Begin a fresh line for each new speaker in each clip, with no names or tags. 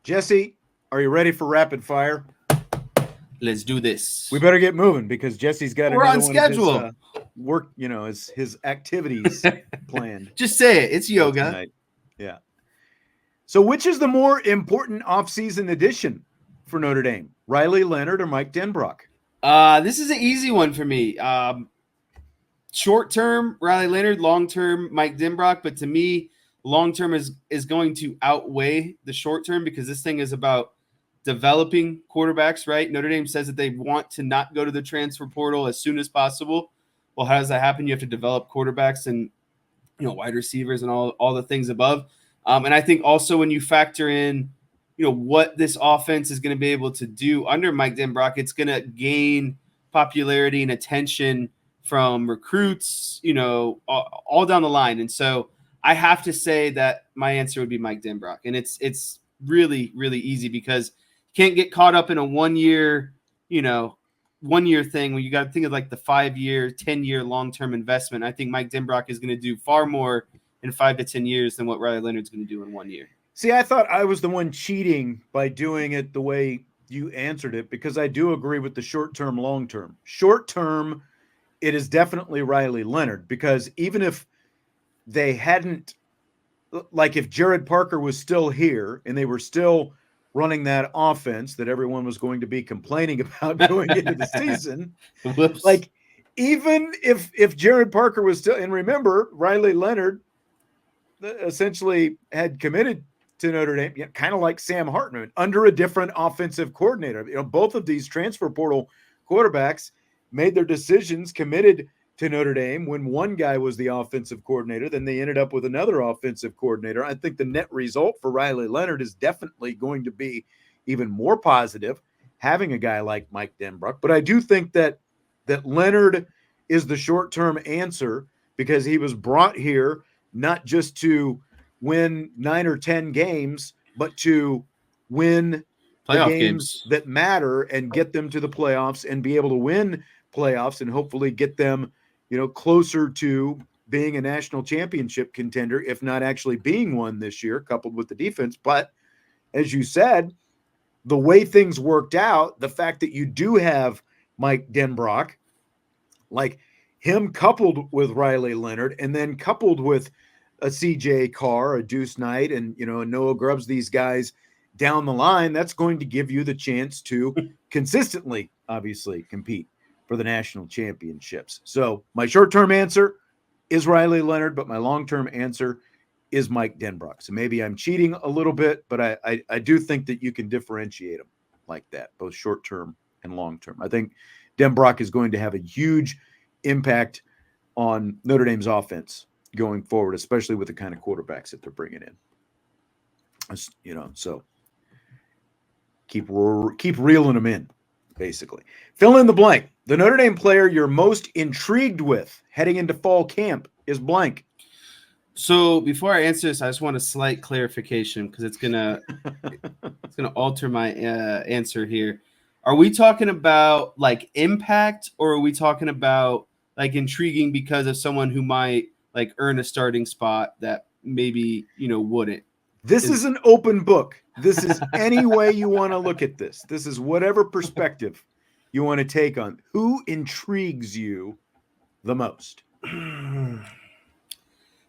Jesse, are you ready for rapid fire?
Let's do this.
We better get moving because Jesse's got
We're
another
on
one of his
schedule.
work, his activities planned
Just say it. It's yoga.
tonight. Yeah. So, which is the more important offseason addition for Notre Dame, Riley Leonard or Mike Denbrock?
This is an easy one for me. Short term, Riley Leonard. Long term, Mike Denbrock. But to me, long term is going to outweigh the short term because this thing is about developing quarterbacks, right? Notre Dame says that they want to not go to the transfer portal as soon as possible. Well, how does that happen? You have to develop quarterbacks and wide receivers and all the things above. And I think also when you factor in, what this offense is going to be able to do under Mike Denbrock, it's going to gain popularity and attention from recruits, all down the line. And so I have to say that my answer would be Mike Denbrock. And it's really, really easy because you can't get caught up in a 1 year, 1 year thing when you got to think of like the 5 year, 10-year long-term investment. I think Mike Denbrock is going to do far more in 5 to 10 years than what Riley Leonard's going to do in 1 year.
See, I thought I was the one cheating by doing it the way you answered it because I do agree with the short-term, long-term. Short-term, it is definitely Riley Leonard because even if they hadn't, like if Jared Parker was still here and they were still running that offense that everyone was going to be complaining about going into the season, like even if Jared Parker was still, and remember, Riley Leonard essentially had committed to Notre Dame, kind of like Sam Hartman, under a different offensive coordinator. Both of these transfer portal quarterbacks made their decisions, committed to Notre Dame when one guy was the offensive coordinator. Then they ended up with another offensive coordinator. I think the net result for Riley Leonard is definitely going to be even more positive having a guy like Mike Denbrock. But I do think that Leonard is the short-term answer because he was brought here not just to win 9 or 10 games, but to win
playoff
the games that matter and get them to the playoffs and be able to win playoffs and hopefully get them, closer to being a national championship contender, if not actually being one this year, coupled with the defense. But as you said, the way things worked out, the fact that you do have Mike Denbrock, like him coupled with Riley Leonard, and then coupled with a CJ Carr, a Deuce Knight, and a Noah Grubbs, these guys down the line, that's going to give you the chance to consistently, obviously, compete for the national championships. So my short-term answer is Riley Leonard, but my long-term answer is Mike Denbrock. So maybe I'm cheating a little bit, but I do think that you can differentiate them like that, both short-term and long-term. I think Denbrock is going to have a huge impact on Notre Dame's offense going forward, especially with the kind of quarterbacks that they're bringing in. So keep reeling them in, basically. Fill in the blank. The Notre Dame player you're most intrigued with heading into fall camp is blank.
So before I answer this, I just want a slight clarification because it's gonna alter my answer here. Are we talking about like impact, or are we talking about like intriguing because of someone who might like earn a starting spot that maybe wouldn't?
This is an open book. This is any way you want to look at this. This is whatever perspective you want to take on. Who intrigues you the most?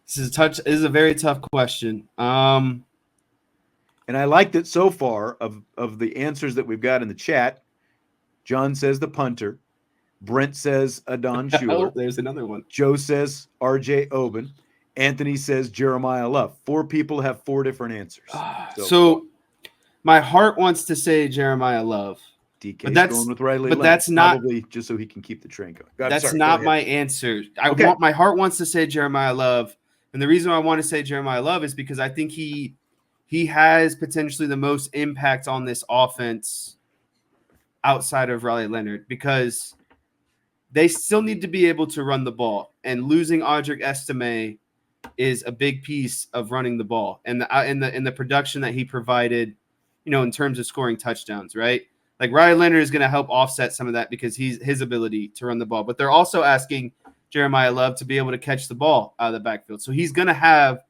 This is a very tough question.
And I liked it so far of the answers that we've got in the chat. John says the punter. Brent says Adon Schuler.
Oh, there's another one.
Joe says RJ Oben. Anthony says Jeremiah Love. 4 people have 4 different answers.
So my heart wants to say Jeremiah Love.
DK's going with Riley Leonard,
that's not
probably just so he can keep the train going.
That's not my answer. My heart wants to say Jeremiah Love, and the reason I want to say Jeremiah Love is because I think he has potentially the most impact on this offense outside of Riley Leonard because they still need to be able to run the ball, and losing Audric Estime is a big piece of running the ball and the production that he provided, in terms of scoring touchdowns, right? Like Riley Leonard is going to help offset some of that because his ability to run the ball, but they're also asking Jeremiah Love to be able to catch the ball out of the backfield. So he's going to have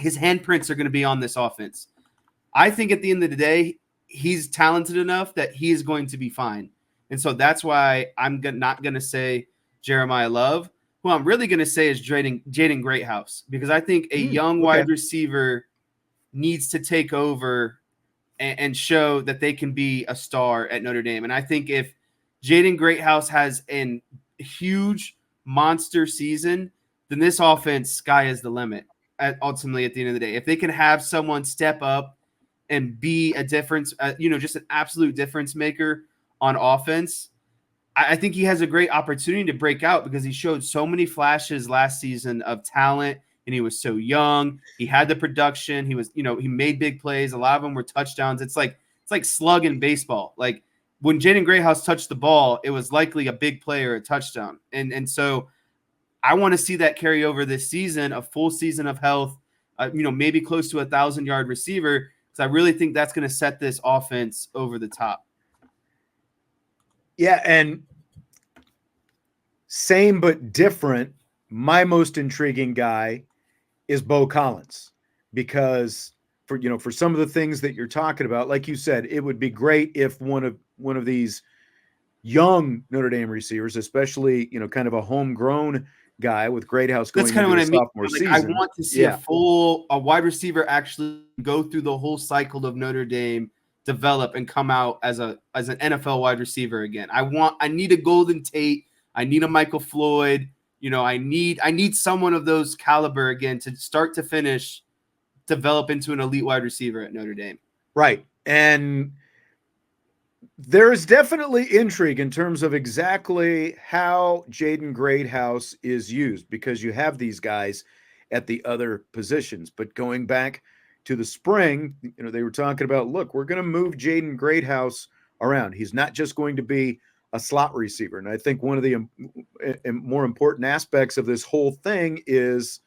his handprints are going to be on this offense. I think at the end of the day, he's talented enough that he is going to be fine. And so that's why I'm not going to say Jeremiah Love. Who I'm really going to say is Jaden Greathouse, because I think a young wide receiver needs to take over and show that they can be a star at Notre Dame. And I think if Jaden Greathouse has a huge monster season, then this offense, sky is the limit. Ultimately, at the end of the day, if they can have someone step up and be a difference, just an absolute difference maker on offense, I think he has a great opportunity to break out, because he showed so many flashes last season of talent, and he was so young. He had the production. He was, he made big plays. A lot of them were touchdowns. It's like slug in baseball. Like when Jaden Greathouse touched the ball, it was likely a big play or a touchdown. And so I want to see that carry over this season, a full season of health, maybe close to 1,000-yard receiver, because I really think that's going to set this offense over the top.
Yeah, and same but different. My most intriguing guy is Bo Collins, because for some of the things that you're talking about, like you said, it would be great if one of these young Notre Dame receivers, especially kind of a homegrown guy with Greathouse going into the sophomore season.
I want to see a wide receiver actually go through the whole cycle of Notre Dame, develop, and come out as an NFL wide receiver again. I need a Golden Tate. I need a Michael Floyd. I need someone of those caliber again to start to finish, develop into an elite wide receiver at Notre Dame.
Right. And there's definitely intrigue in terms of exactly how Jaden Greathouse is used, because you have these guys at the other positions. But going back to the spring, they were talking about, look, we're going to move Jaden Greathouse around. He's not just going to be a slot receiver. And I think one of the more important aspects of this whole thing is,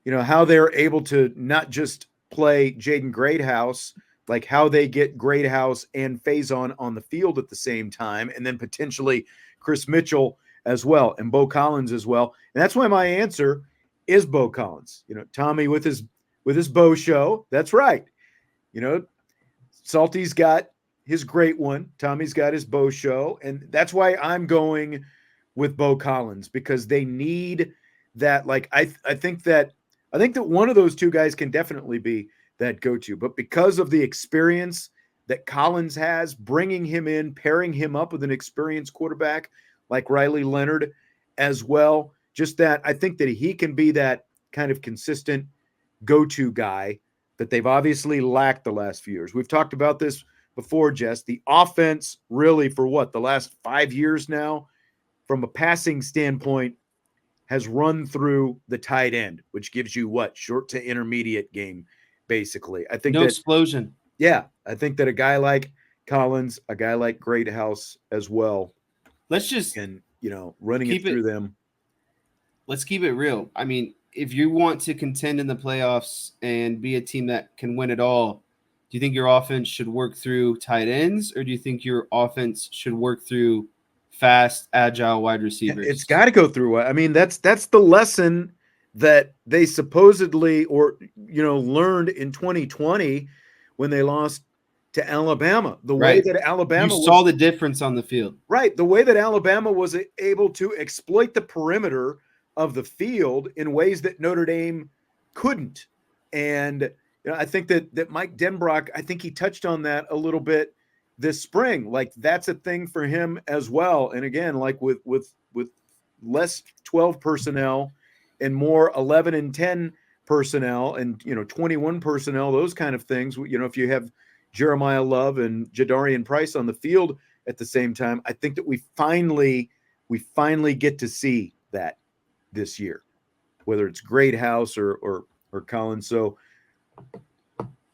how they're able to not just play Jaden Greathouse, like how they get Greathouse and Faison on the field at the same time, and then potentially Chris Mitchell as well, and Bo Collins as well. And that's why my answer is Bo Collins. Tommy with his Bo show. That's right. Salty's got his great one. Tommy's got his Bo show. And that's why I'm going with Bo Collins, because they need that. Like, I think that one of those two guys can definitely be that go-to, but because of the experience that Collins has, bringing him in, pairing him up with an experienced quarterback like Riley Leonard as well, just that I think that he can be that kind of consistent go-to guy that they've obviously lacked the last few years. We've talked about this before, Jess. The offense really for the last 5 years now, from a passing standpoint, has run through the tight end, which gives you short to intermediate game, basically. I think
explosion.
Yeah, I think that a guy like Collins, a guy like Greathouse as well.
Let's just
running it through them.
Let's keep it real. I mean, if you want to contend in the playoffs and be a team that can win it all, do you think your offense should work through tight ends, or do you think your offense should work through fast, agile wide receivers?
It's got to go through. I mean, that's the lesson that they supposedly learned in 2020 when they lost to Alabama. The way that Alabama
saw the difference on the field.
Right. The way that Alabama was able to exploit the perimeter of the field in ways that Notre Dame couldn't. And I think that Mike Denbrock, I think he touched on that a little bit this spring. Like, that's a thing for him as well. And again, like with less 12 personnel and more 11 and 10 personnel and 21 personnel, those kind of things. If you have Jeremiah Love and Jadarian Price on the field at the same time, I think that we finally get to see that this year, whether it's Greathouse or Collins. So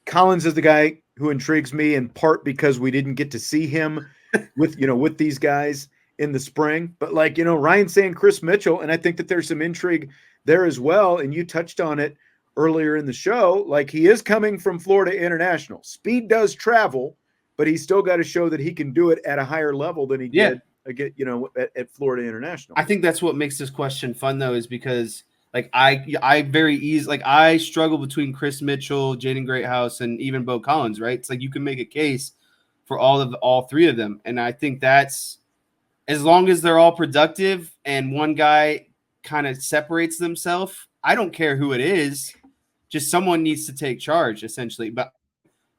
Collins is the guy who intrigues me, in part because we didn't get to see him with these guys in the spring. But Ryan saying Chris Mitchell, and I think that there's some intrigue there as well. And you touched on it earlier in the show. Like, he is coming from Florida International. Speed does travel, but he's still got to show that he can do it at a higher level than he did at Florida International.
I think that's what makes this question fun, though, is because Like I very easy, like I struggle between Chris Mitchell, Jaden Greathouse, and even Bo Collins, right? It's like you can make a case for all three of them. And I think that's, as long as they're all productive and one guy kind of separates themselves, I don't care who it is. Just someone needs to take charge, essentially. But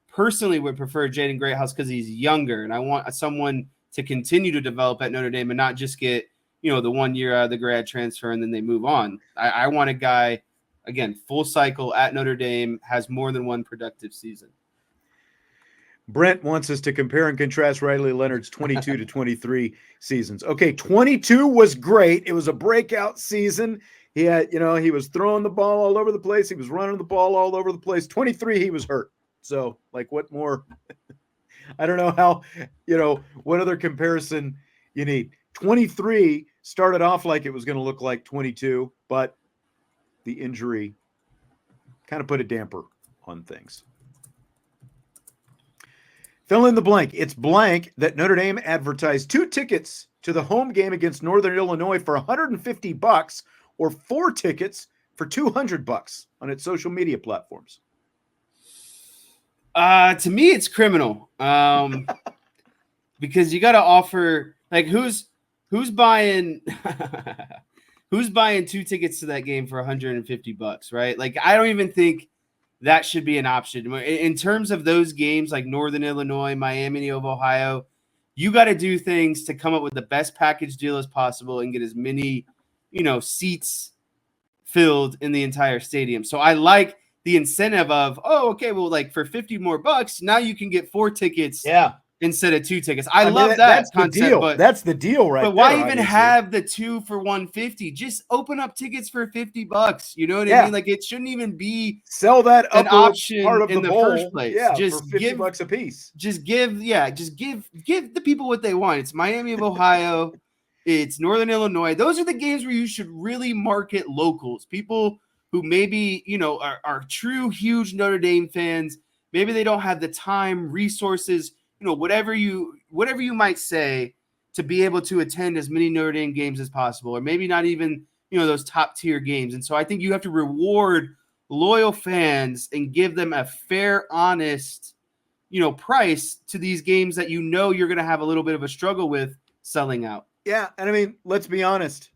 personally would prefer Jaden Greathouse because he's younger, and I want someone to continue to develop at Notre Dame and not just get, the 1 year out of the grad transfer and then they move on. I want a guy, again, full cycle at Notre Dame, has more than one productive season.
Brent wants us to compare and contrast Riley Leonard's 22 to 23 seasons. Okay, 22 was great. It was a breakout season. He had, he was throwing the ball all over the place. He was running the ball all over the place. 23, he was hurt. So, like, what more? I don't know how, what other comparison you need. 23 started off like it was going to look like 22, but the injury kind of put a damper on things. Fill in the blank. It's blank that Notre Dame advertised 2 tickets to the home game against Northern Illinois for $150 or 4 tickets for $200 on its social media platforms.
To me, it's criminal. Because you got to offer, like, who's buying who's buying 2 tickets to that game for $150, right? Like, I don't even think that should be an option. In terms of those games like Northern Illinois, Miami of Ohio, you got to do things to come up with the best package deal as possible and get as many, seats filled in the entire stadium. So I like the incentive of, okay, well, like for $50 more, now you can get 4 tickets.
Yeah.
Instead of 2 tickets. I love that
that's
concept,
the deal.
but
that's the deal, right?
But why
there,
even
obviously.
have the 2 for $150? Just open up tickets for $50. You know what I mean? Like, it shouldn't even be
sell that
an option
part of
in the
bowl,
first place.
Yeah,
just
for $50 a piece.
Just give the people what they want. It's Miami of Ohio, it's Northern Illinois. Those are the games where you should really market locals, people who maybe are true huge Notre Dame fans. Maybe they don't have the time, resources, whatever you might say, to be able to attend as many Notre Dame games as possible, or maybe not even, those top tier games. And so I think you have to reward loyal fans and give them a fair, honest, price to these games that you're going to have a little bit of a struggle with selling out.
Yeah, and I mean, let's be honest.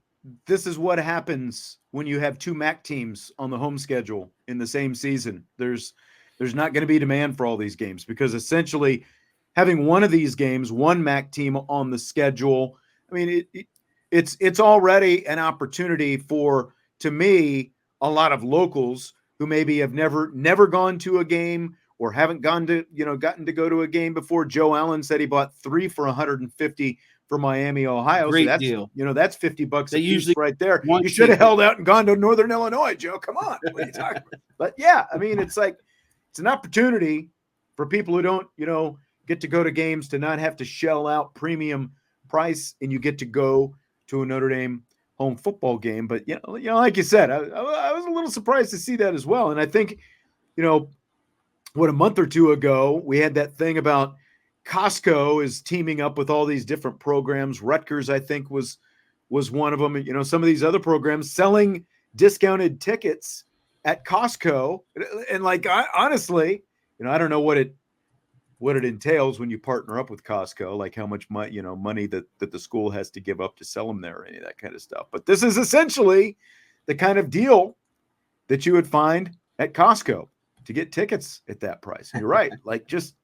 This is what happens when you have 2 MAC teams on the home schedule in the same season. There's not going to be demand for all these games because essentially having one of these games, one MAC team on the schedule, I mean, it's already an opportunity for, to me, a lot of locals who maybe have never gone to a game or haven't gotten to go to a game before. Joe Allen said he bought 3 for $150 for Miami, Ohio.
Great
so that's
deal.
That's $50 a piece right there.
You
should have held out and gone to Northern Illinois, Joe. Come on. What are you talking about? But yeah, I mean, it's an opportunity for people who don't, get to go to games to not have to shell out premium price, and you get to go to a Notre Dame home football game. But, like you said, I was a little surprised to see that as well. And I think, what, a month or 2 ago, we had that thing about Costco is teaming up with all these different programs. Rutgers, I think, was one of them. Some of these other programs selling discounted tickets at Costco. And honestly, I don't know what it entails when you partner up with Costco, like how much money that the school has to give up to sell them there, or any of that kind of stuff. But this is essentially the kind of deal that you would find at Costco to get tickets at that price. And you're right. Like just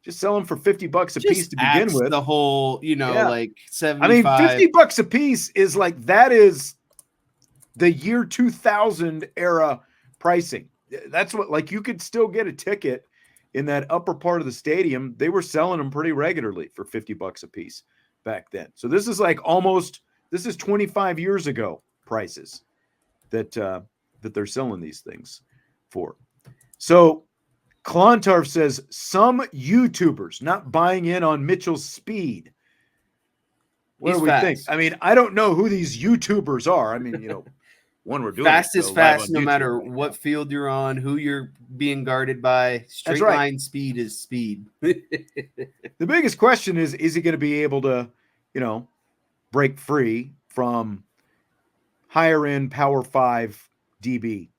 sell them for $50 a piece to begin with.
The whole, like 75.
I mean, $50 a piece is that is the year 2000 era pricing. That's what, you could still get a ticket in that upper part of the stadium. They were selling them pretty regularly for $50 a piece back then. So this is this is 25 years ago prices that they're selling these things for. So Klontarf says some YouTubers not buying in on Mitchell's speed. What do we think? I mean, I don't know who these YouTubers are. I mean, one we're doing
fast is fast no matter what field you're on, who you're being guarded by. Straight line speed is speed.
The biggest question is he going to be able to, break free from higher end Power 5 DB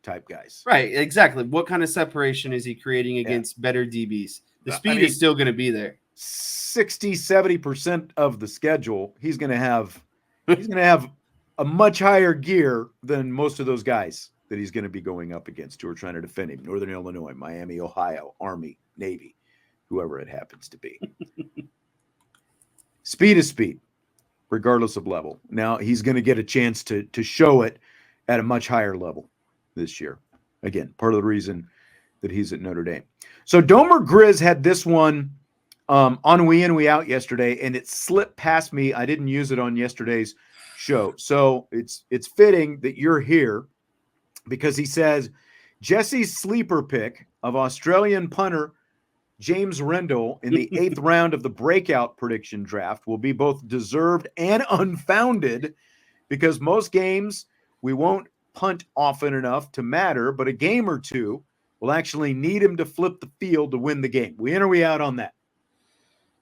type guys.
Right, exactly. What kind of separation is he creating against better DBs? The speed is still going to be there.
60-70% of the schedule, he's going to have a much higher gear than most of those guys that he's going to be going up against who are trying to defend him. Northern Illinois, Miami, Ohio, Army, Navy, whoever it happens to be. Speed is speed, regardless of level. Now, he's going to get a chance to show it at a much higher level this year. Again, part of the reason that he's at Notre Dame. So Domer Grizz had this one on We In, We Out yesterday, and it slipped past me. I didn't use it on yesterday's show. So it's fitting that you're here because he says Jesse's sleeper pick of Australian punter James Rendell in the 8th round of the breakout prediction draft will be both deserved and unfounded because most games we won't punt often enough to matter, but a game or two will actually need him to flip the field to win the game. We in or we out on that?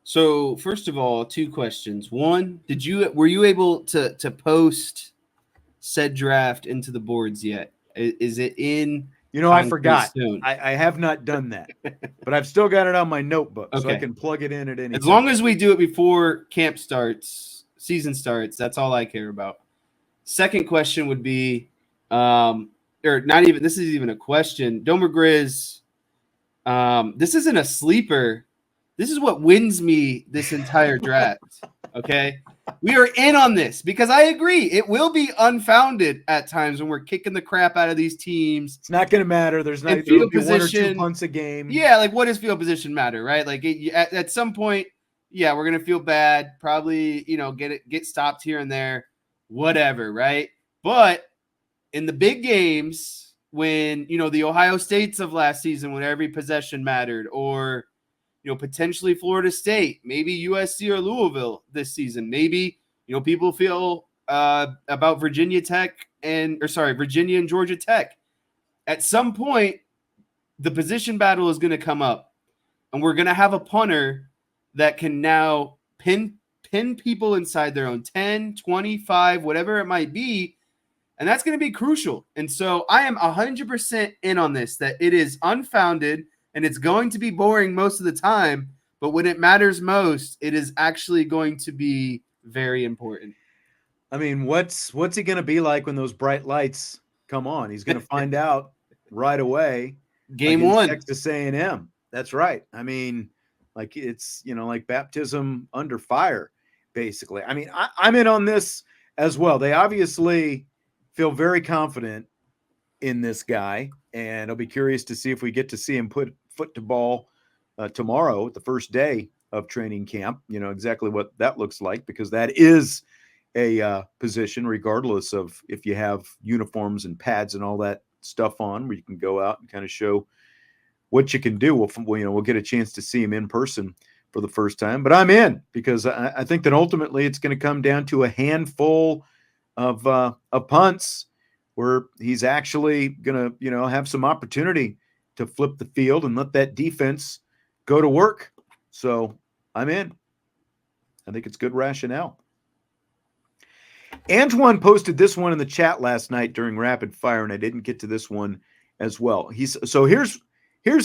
So first of all, 2 questions. One, were you able to post said draft into the boards yet? Is it in?
I forgot. I have not done that, but I've still got it on my notebook, so I can plug it in at any time.
As long as we do it before camp starts, season starts, that's all I care about. Second question would be, or not even. This is even a question. Domer Grizz. This isn't a sleeper. This is what wins me this entire draft. Okay. We are in on this because I agree. It will be unfounded at times when we're kicking the crap out of these teams.
It's not going to matter. There's not field position, 1 or 2 punts a game.
Yeah. Like, what does field position matter? Right. Like at some point, yeah, we're going to feel bad. Probably, get stopped here and there, whatever. Right. But in the big games, when, the Ohio States of last season, when every possession mattered, or, potentially Florida State, maybe USC or Louisville this season. Maybe, people feel about Virginia and Georgia Tech. At some point, the position battle is going to come up, and we're going to have a punter that can now pin people inside their own 10, 25, whatever it might be, and that's going to be crucial. And so I am 100% in on this, that it is unfounded, and it's going to be boring most of the time, but when it matters most, it is actually going to be very important.
I mean, what's he going to be like when those bright lights come on? He's going to find out right away.
Game 1.
Texas A&M. That's right. I mean, like it's, like baptism under fire, basically. I mean, I'm in on this as well. They obviously feel very confident in this guy, and I'll be curious to see if we get to see him put foot to ball tomorrow, the first day of training camp, exactly what that looks like, because that is a position, regardless of if you have uniforms and pads and all that stuff on, where you can go out and kind of show what you can do. We'll get a chance to see him in person for the first time, but I'm in because I think that ultimately it's going to come down to a handful of punts where he's actually going to, have some opportunity to flip the field and let that defense go to work. So I'm in. I think it's good rationale. Antoine posted this one in the chat last night during rapid fire, and I didn't get to this one as well. Here's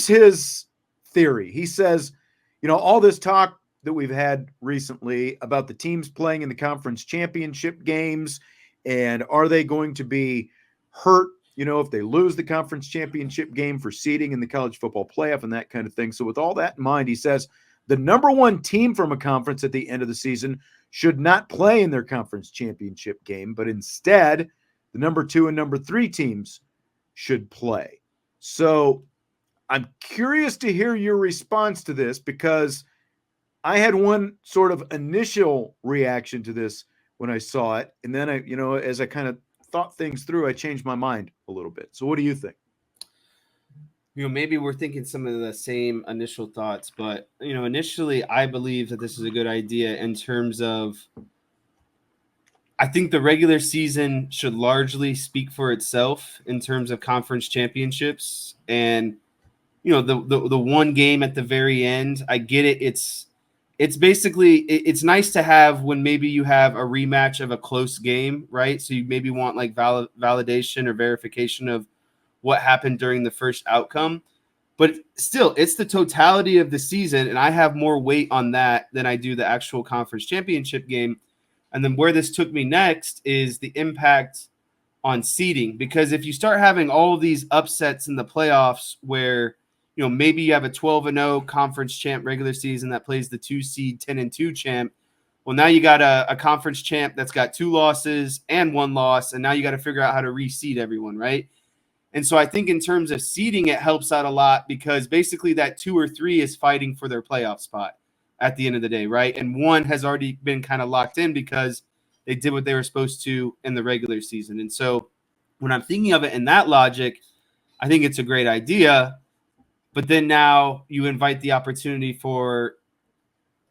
his theory. He says, all this talk that we've had recently about the teams playing in the conference championship games, and are they going to be hurt, if they lose the conference championship game for seeding in the college football playoff and that kind of thing. So with all that in mind, he says the number 1 team from a conference at the end of the season should not play in their conference championship game, but instead the number 2 and number 3 teams should play. So I'm curious to hear your response to this, because I had one sort of initial reaction to this when I saw it. And then as I kind of thought things through, I changed my mind a little bit. So what do you think?
Maybe we're thinking some of the same initial thoughts, but, initially I believe that this is a good idea in terms of, I think the regular season should largely speak for itself in terms of conference championships. And, the one game at the very end, I get it. It's it's basically it's nice to have when maybe you have a rematch of a close game, right? So you maybe want like validation or verification of what happened during the first outcome. But still, it's the totality of the season, and I have more weight on that than I do the actual conference championship game. And then where this took me next is the impact on seeding, because if you start having all of these upsets in the playoffs where maybe you have a 12-0 conference champ regular season that plays the 2 seed 10-2 champ, well, now you got a conference champ that's got 2 losses and 1 loss, and now you got to figure out how to reseed everyone, right? And so I think in terms of seeding, it helps out a lot because basically that 2 or 3 is fighting for their playoff spot at the end of the day, right? And 1 has already been kind of locked in because they did what they were supposed to in the regular season. And so when I'm thinking of it in that logic, I think it's a great idea. But then now you invite the opportunity for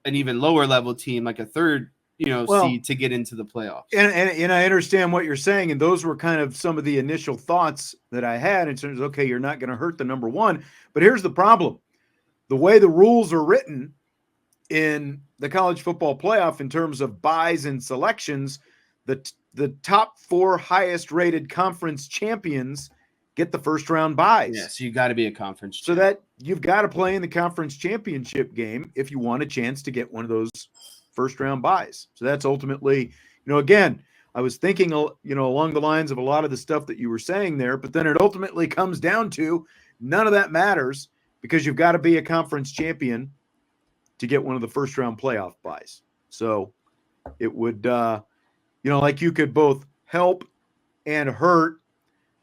an even lower level team, like a third, seed to get into the playoffs.
And I understand what you're saying. And those were kind of some of the initial thoughts that I had in terms of, okay, you're not going to hurt the number 1. But here's the problem. The way the rules are written in the college football playoff in terms of buys and selections, the top 4 highest rated conference champions get the first round buys.
Yeah, so you got to be a conference
champ. So that you've got to play in the conference championship game if you want a chance to get one of those first round buys. So that's ultimately, again, I was thinking, along the lines of a lot of the stuff that you were saying there, but then it ultimately comes down to none of that matters because you've got to be a conference champion to get one of the first round playoff buys. So it would, like you could both help and hurt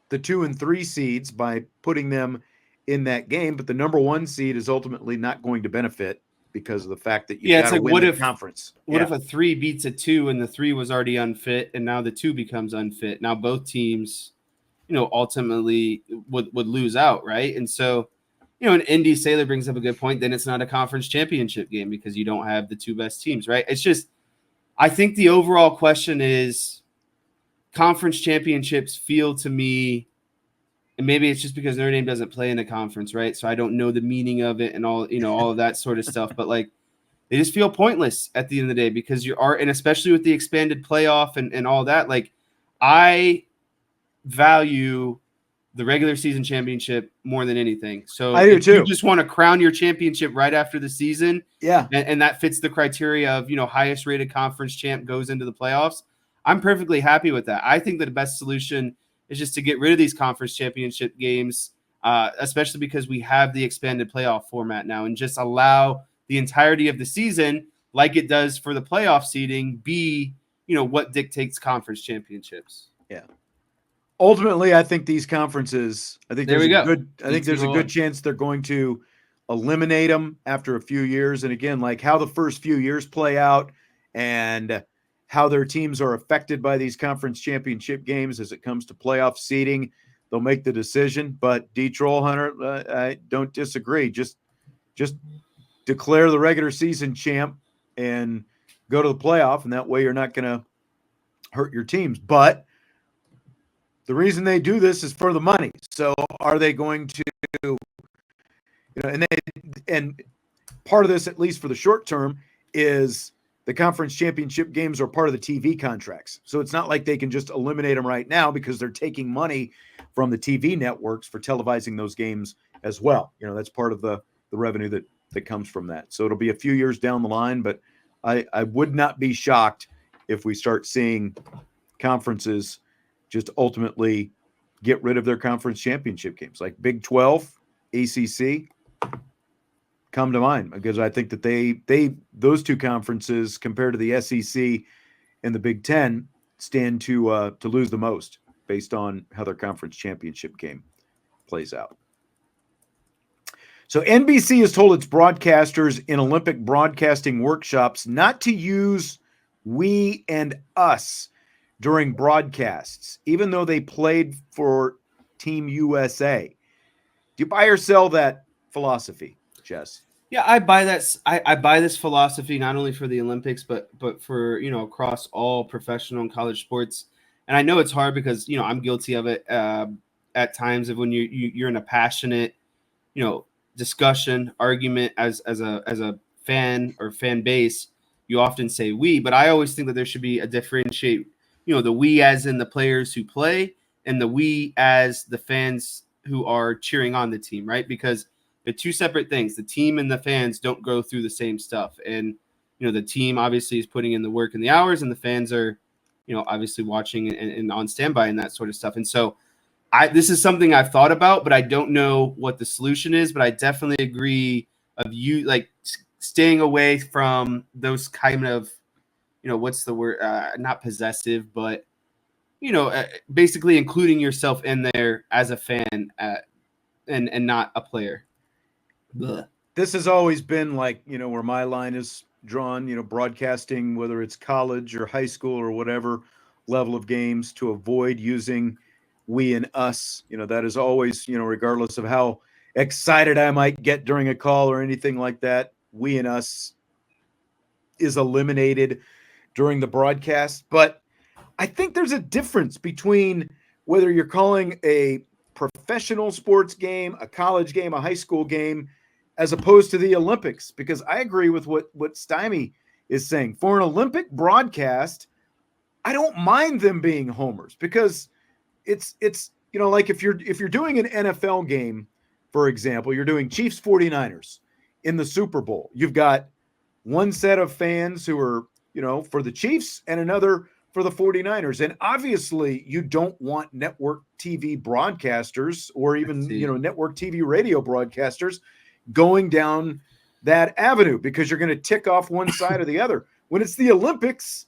the 2 and 3 seeds by putting them in that game, but the number 1 seed is ultimately not going to benefit because of the fact that you've got to win the conference.
What if a 3 beats a 2 and the 3 was already unfit and now the 2 becomes unfit? Now both teams, ultimately would lose out, right? And so, and Indy Sailor brings up a good point, then it's not a conference championship game because you don't have the 2 best teams, right? It's just, I think the overall question is conference championships feel to me, and maybe it's just because Notre Dame doesn't play in a conference, right? So I don't know the meaning of it and all, all of that sort of stuff. But like, they just feel pointless at the end of the day because and especially with the expanded playoff and all that. Like, I value the regular season championship more than anything. So
I do too.
You just want to crown your championship right after the season.
Yeah.
And that fits the criteria of, highest rated conference champ goes into the playoffs. I'm perfectly happy with that. I think that the best solution is just to get rid of these conference championship games, especially because we have the expanded playoff format now, and just allow the entirety of the season, like it does for the playoff seeding, be, what dictates conference championships.
Yeah. Ultimately, I think these conferences, I think there's a good chance they're going to eliminate them after a few years. And again, like how the first few years play out and how their teams are affected by these conference championship games as it comes to playoff seeding, they'll make the decision. But D-Troll Hunter, I don't disagree. Just declare the regular season champ and go to the playoff, and that way you're not going to hurt your teams. But the reason they do this is for the money. So are they going to, and part of this, at least for the short term, is the conference championship games are part of the TV contracts. So it's not like they can just eliminate them right now because they're taking money from the TV networks for televising those games as well. That's part of the revenue that comes from that. So it'll be a few years down the line, but I would not be shocked if we start seeing conferences just ultimately get rid of their conference championship games, like Big 12, ACC come to mind, because I think that those 2 conferences compared to the SEC and the Big 10 stand to lose the most based on how their conference championship game plays out. So NBC has told its broadcasters in Olympic broadcasting workshops not to use we and us during broadcasts, even though they played for Team USA. Do you buy or sell that philosophy, Jess?
Yeah, I buy that. I buy this philosophy not only for the Olympics, but for across all professional and college sports. And I know it's hard because I'm guilty of it at times of when you're in a passionate discussion argument as a fan or fan base, you often say we, but I always think that there should be a differentiate, the we as in the players who play and the we as the fans who are cheering on the team, right? Because they're two separate things. The team and the fans don't go through the same stuff. And, the team obviously is putting in the work and the hours, and the fans are, obviously watching and on standby and that sort of stuff. And so this is something I've thought about, but I don't know what the solution is, but I definitely agree of you like staying away from those kind of, what's the word? Not possessive, but, basically including yourself in there as a fan and not a player. Blech.
This has always been like, where my line is drawn, broadcasting, whether it's college or high school or whatever level of games, to avoid using we and us. That is always, regardless of how excited I might get during a call or anything like that, we and us is eliminated during the broadcast. But I think there's a difference between whether you're calling a professional sports game, a college game, a high school game, as opposed to the Olympics, because I agree with what Stymie is saying. For an Olympic broadcast, I don't mind them being homers, because it's like if you're doing an NFL game, for example, you're doing Chiefs 49ers in the Super Bowl. You've got one set of fans who are, for the Chiefs and another for the 49ers. And obviously you don't want network TV broadcasters or even, network TV radio broadcasters going down that avenue, because you're going to tick off one side or the other. When it's the Olympics,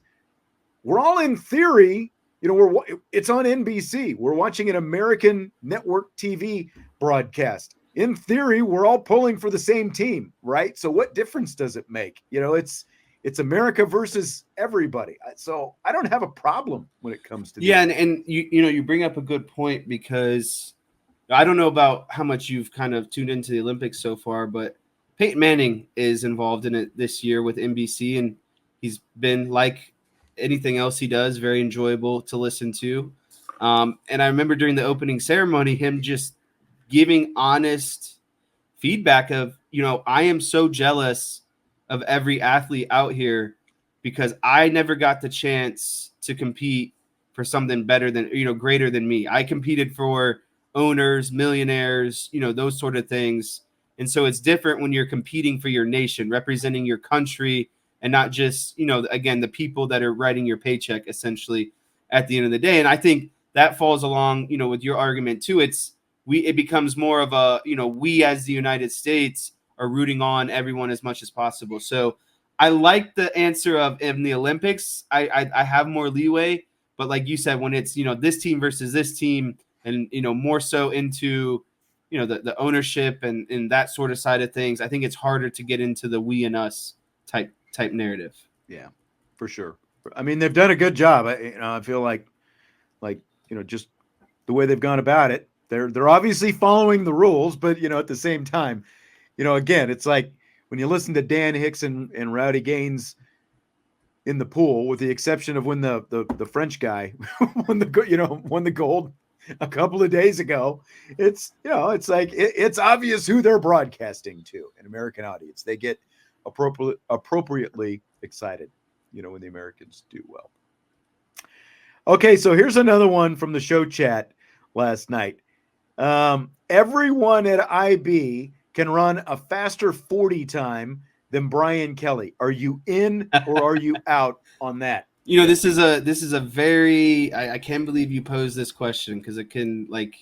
we're all in theory, it's on NBC. We're watching an American network TV broadcast. In theory, we're all pulling for the same team, right? So what difference does it make? It's America versus everybody. So I don't have a problem when it comes to
and you bring up a good point, because I don't know about how much you've kind of tuned into the Olympics so far, but Peyton Manning is involved in it this year with NBC, and he's been, like anything else he does, very enjoyable to listen to. And I remember during the opening ceremony, him just giving honest feedback of, I am so jealous of every athlete out here, because I never got the chance to compete for something better than, greater than me. I competed for owners, millionaires, those sort of things. And so it's different when you're competing for your nation, representing your country, and not just, again, the people that are writing your paycheck essentially at the end of the day. And I think that falls along, with your argument too. It becomes more of a, we as the United States are rooting on everyone as much as possible. So I like the answer of in the Olympics, I have more leeway, but like you said, when it's, this team versus this team, and, more so into, the ownership and that sort of side of things, I think it's harder to get into the we and us type narrative.
Yeah, for sure. I mean, they've done a good job. I feel like, just the way they've gone about it, they're obviously following the rules, but, at the same time, again, it's like when you listen to Dan Hicks and Rowdy Gaines in the pool, with the exception of when the French guy won the gold a couple of days ago, it's like it's obvious who they're broadcasting to, an American audience. They get appropriately excited, when the Americans do well. Okay, so here's another one from the show chat last night. Everyone at IB can run a faster 40 time than Brian Kelly. Are you in or are you out on that?
This is a very, I can't believe you posed this question, because it can it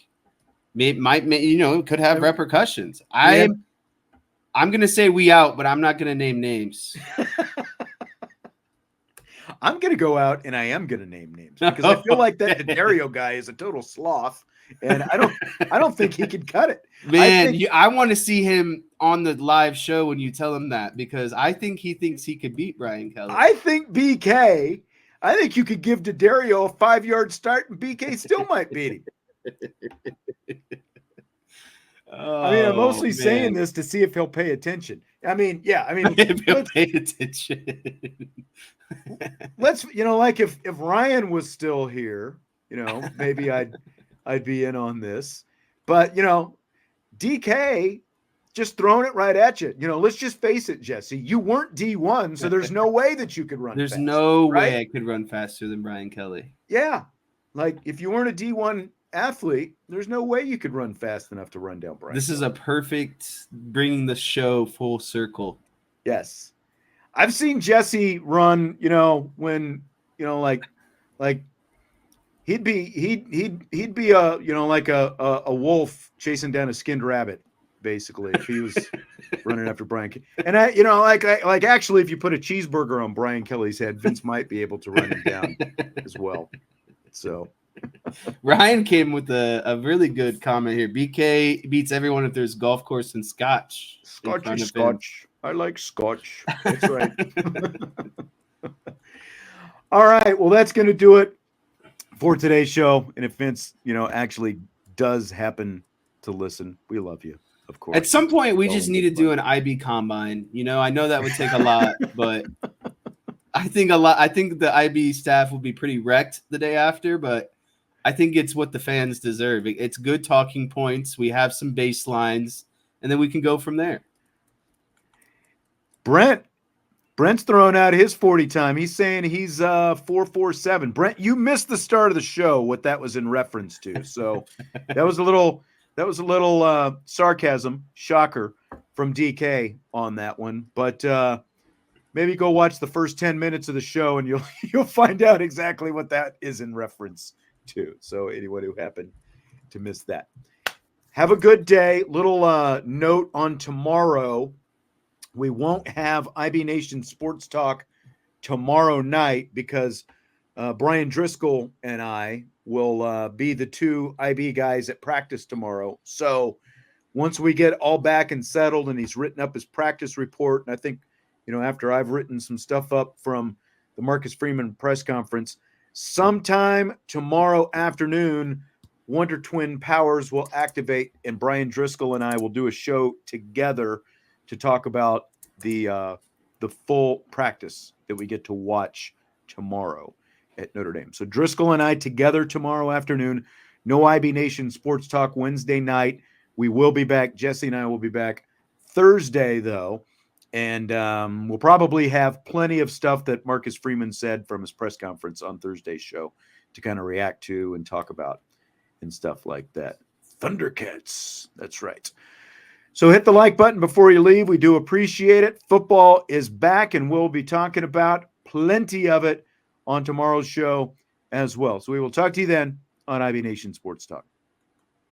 could have repercussions.
Yeah.
I'm going to say we out, but I'm not going to name names.
I'm going to go out, and I am going to name names, because I feel like that Dario guy is a total sloth, and I don't think he can cut it.
Man, I want to see him on the live show when you tell him that, because I think he thinks he could beat Brian Kelly.
I think you could give Dario a 5-yard start, and BK still might beat him. I'm mostly saying this to see if he'll pay attention.
If he'll pay attention.
Let's, like if Ryan was still here, maybe I'd be in on this. But, DK, just throwing it right at you. Let's just face it, Jesse. You weren't D1, so there's no way that you could run
There's
fast,
no
right?
way I could run faster than Brian Kelly.
Yeah. Like, if you weren't a D1 athlete, there's no way you could run fast enough to run down Brian
This
Kelly.
is a perfect bringing the show full circle.
Yes. I've seen Jesse run, when, like he'd be a wolf chasing down a skinned rabbit, basically, if he was running after Brian. And actually, if you put a cheeseburger on Brian Kelly's head, Vince might be able to run him down as well. So
Ryan came with a really good comment here. BK beats everyone if there's golf course and scotch.
Scotch. I like scotch. That's right. All right. Well, that's going to do it for today's show. And if Vince, actually does happen to listen, we love you, of course.
At some point, we just need to do an IB combine. I know that would take a lot, but I think the IB staff will be pretty wrecked the day after, but I think it's what the fans deserve. It's good talking points. We have some baselines, and then we can go from there.
Brent's throwing out his 40 time. He's saying he's 4.47. Brent, you missed the start of the show, what that was in reference to. So that was a little sarcasm, shocker from DK on that one. But maybe go watch the first 10 minutes of the show and you'll find out exactly what that is in reference to. So anyone who happened to miss that, have a good day. Little note on tomorrow. We won't have IB Nation Sports Talk tomorrow night because Brian Driscoll and I will be the two IB guys at practice tomorrow. So once we get all back and settled and he's written up his practice report, and I think, after I've written some stuff up from the Marcus Freeman press conference, sometime tomorrow afternoon, Wonder Twin powers will activate and Brian Driscoll and I will do a show together to talk about the full practice that we get to watch tomorrow at Notre Dame. So Driscoll and I together tomorrow afternoon. No IB Nation Sports Talk Wednesday night. We will be back. Jesse and I will be back Thursday, though. And we'll probably have plenty of stuff that Marcus Freeman said from his press conference on Thursday's show to kind of react to and talk about and stuff like that. Thundercats. That's right. So hit the like button before you leave. We do appreciate it. Football is back, and we'll be talking about plenty of it on tomorrow's show as well. So we will talk to you then on IB Nation Sports Talk.